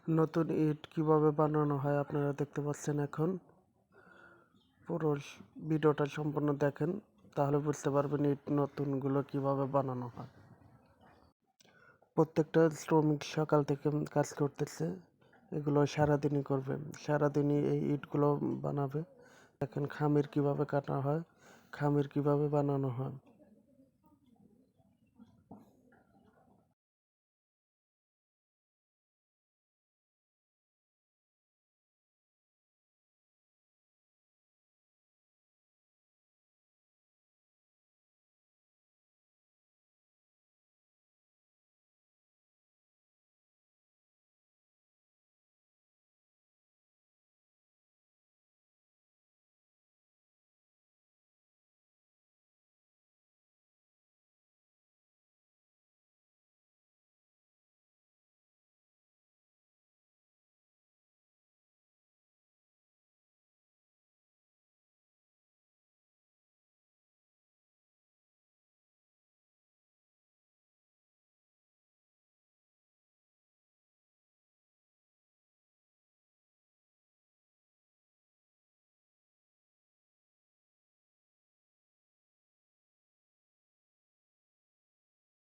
নতুন ইট কিভাবে বানানো হয় আপনারা দেখতে পাচ্ছেন এখন। পুরো ভিডিওটা সম্পূর্ণ দেখেন, তাহলে বুঝতে পারবেন ইট নতুনগুলো কিভাবে বানানো হয়। প্রত্যেকটা শ্রমিক সকাল থেকে কাজ করতেছে, এগুলো সারাদিনই করবে, সারাদিনই এই ইটগুলো বানাবে। দেখেন খামির কিভাবে কাটা হয়, খামির কিভাবে বানানো হয়।